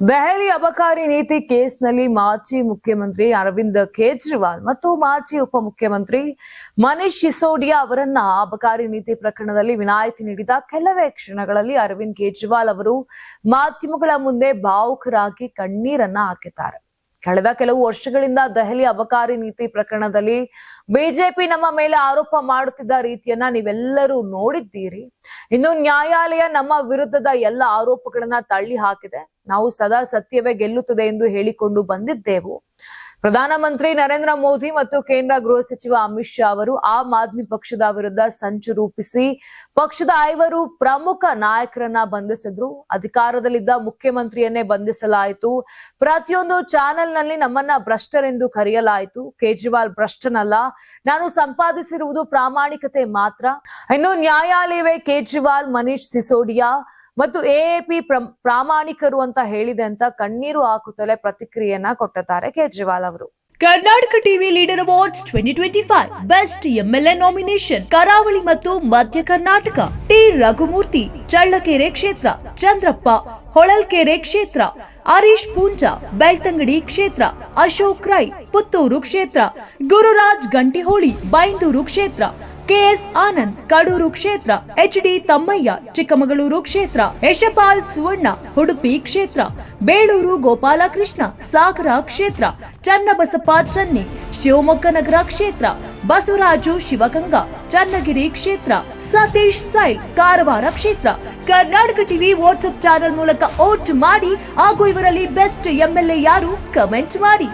ದೆಹಲಿ ಅಬಕಾರಿ ನೀತಿ ಕೇಸ್ನಲ್ಲಿ ಮಾಜಿ ಮುಖ್ಯಮಂತ್ರಿ ಅರವಿಂದ್ ಕೇಜ್ರಿವಾಲ್ ಮತ್ತು ಮಾಜಿ ಉಪಮುಖ್ಯಮಂತ್ರಿ ಮನೀಶ್ ಸಿಸೋಡಿಯಾ ಅವರನ್ನ ಅಬಕಾರಿ ನೀತಿ ಪ್ರಕರಣದಲ್ಲಿ ವಿನಾಯಿತಿ ನೀಡಿದ ಕೆಲವೇ ಕ್ಷಣಗಳಲ್ಲಿ ಅರವಿಂದ್ ಕೇಜ್ರಿವಾಲ್ ಅವರು ಮಾಧ್ಯಮಗಳ ಮುಂದೆ ಭಾವುಕರಾಗಿ ಕಣ್ಣೀರನ್ನ ಹಾಕಿದ್ದಾರೆ. ಕಳೆದ ಕೆಲವು ವರ್ಷಗಳಿಂದ ದೆಹಲಿ ಅಬಕಾರಿ ನೀತಿ ಪ್ರಕರಣದಲ್ಲಿ ಬಿಜೆಪಿ ನಮ್ಮ ಮೇಲೆ ಆರೋಪ ಮಾಡುತ್ತಿದ್ದ ರೀತಿಯನ್ನ ನೀವೆಲ್ಲರೂ ನೋಡಿದ್ದೀರಿ. ಇನ್ನು ನ್ಯಾಯಾಲಯ ನಮ್ಮ ವಿರುದ್ಧದ ಎಲ್ಲ ಆರೋಪಗಳನ್ನ ತಳ್ಳಿ ಹಾಕಿದೆ. ನಾವು ಸದಾ ಸತ್ಯವೇ ಗೆಲ್ಲುತ್ತದೆ ಎಂದು ಹೇಳಿಕೊಂಡು ಬಂದಿದ್ದೆವು. ಪ್ರಧಾನಮಂತ್ರಿ ನರೇಂದ್ರ ಮೋದಿ ಮತ್ತು ಕೇಂದ್ರ ಗೃಹ ಸಚಿವ ಅಮಿತ್ ಶಾ ಅವರು ಆಮ್ ಆದ್ಮಿ ಪಕ್ಷದ ವಿರುದ್ಧ ಸಂಚು ರೂಪಿಸಿ ಪಕ್ಷದ 5 ಪ್ರಮುಖ ನಾಯಕರನ್ನ ಬಂಧಿಸಿದ್ರು. ಅಧಿಕಾರದಲ್ಲಿದ್ದ ಮುಖ್ಯಮಂತ್ರಿಯನ್ನೇ ಬಂಧಿಸಲಾಯಿತು. ಪ್ರತಿಯೊಂದು ಚಾನೆಲ್ನಲ್ಲಿ ನಮ್ಮನ್ನ ಭ್ರಷ್ಟರೆಂದು ಕರೆಯಲಾಯಿತು. ಕೇಜ್ರಿವಾಲ್ ಭ್ರಷ್ಟನಲ್ಲ, ನಾನು ಸಂಪಾದಿಸಿರುವುದು ಪ್ರಾಮಾಣಿಕತೆ ಮಾತ್ರ. ಇನ್ನು ನ್ಯಾಯಾಲಯವೇ ಕೇಜ್ರಿವಾಲ್, ಮನೀಶ್ ಸಿಸೋಡಿಯಾ ಮತ್ತು ಎಎಪಿ ಪ್ರಾಮಾಣಿಕರು ಅಂತ ಹೇಳಿದೆ ಅಂತ ಕಣ್ಣೀರು ಹಾಕುತ್ತಲೇ ಪ್ರತಿಕ್ರಿಯೆಯನ್ನ ಕೊಟ್ಟಿದ್ದಾರೆ ಕೇಜ್ರಿವಾಲ್ ಅವರು. Karnataka TV leader awards 2025 best MLA nomination ಕರಾವಳಿ ಮತ್ತು ಮಧ್ಯ ಕರ್ನಾಟಕ. ಟಿ ರಘುಮೂರ್ತಿ ಚಳ್ಳಕೆರೆ ಕ್ಷೇತ್ರ, ಚಂದ್ರಪ್ಪ ಹೊಳಲ್ಕೆರೆ ಕ್ಷೇತ್ರ, ಹರೀಶ್ ಪೂಂಜಾ ಬೆಳ್ತಂಗಡಿ ಕ್ಷೇತ್ರ, ಅಶೋಕ್ ರೈ ಪುತ್ತೂರು ಕ್ಷೇತ್ರ, ಗುರುರಾಜ್ ಗಂಟಿಹೋಳಿ ಬೈಂದೂರು ಕ್ಷೇತ್ರ, ಕೆಎಸ್ ಆನಂದ್ ಕಡೂರು ಕ್ಷೇತ್ರ, ಎಚ್ಡಿ ತಮ್ಮಯ್ಯ ಚಿಕ್ಕಮಗಳೂರು ಕ್ಷೇತ್ರ, ಯಶಪಾಲ್ ಸುವರ್ಣ ಉಡುಪಿ ಕ್ಷೇತ್ರ, ಬೇಳೂರು ಗೋಪಾಲಕೃಷ್ಣ ಸಾಗರ ಕ್ಷೇತ್ರ, ಚನ್ನಬಸಪ್ಪ ಚನ್ನಿ ಶಿವಮೊಗ್ಗ ನಗರ ಕ್ಷೇತ್ರ, ಬಸವರಾಜು ಶಿವಗಂಗಾ ಚನ್ನಗಿರಿ ಕ್ಷೇತ್ರ, ಸತೀಶ್ ಸೈಲ್ ಕಾರವಾರ ಕ್ಷೇತ್ರ. ಕರ್ನಾಟಕ ಟಿವಿ ವಾಟ್ಸ್ಆಪ್ ಚಾನೆಲ್ ಮೂಲಕ ವೋಟ್ ಮಾಡಿ ಹಾಗೂ ಇವರಲ್ಲಿ ಬೆಸ್ಟ್ ಎಂಎಲ್ಎ ಯಾರು ಕಮೆಂಟ್ ಮಾಡಿ.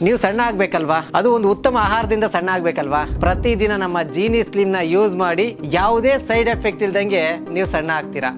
ನೀವು ಸಣ್ಣ ಆಗ್ಬೇಕಲ್ವಾ? ಅದು ಒಂದು ಉತ್ತಮ ಆಹಾರದಿಂದ ಸಣ್ಣ ಆಗ್ಬೇಕಲ್ವಾ? ಪ್ರತಿದಿನ ನಮ್ಮ ಜೀನಿ ಸ್ಲಿಮ್ ನ ಯೂಸ್ ಮಾಡಿ ಯಾವುದೇ ಸೈಡ್ ಎಫೆಕ್ಟ್ ಇಲ್ದಂಗೆ ನೀವು ಸಣ್ಣ ಆಗ್ತೀರಾ.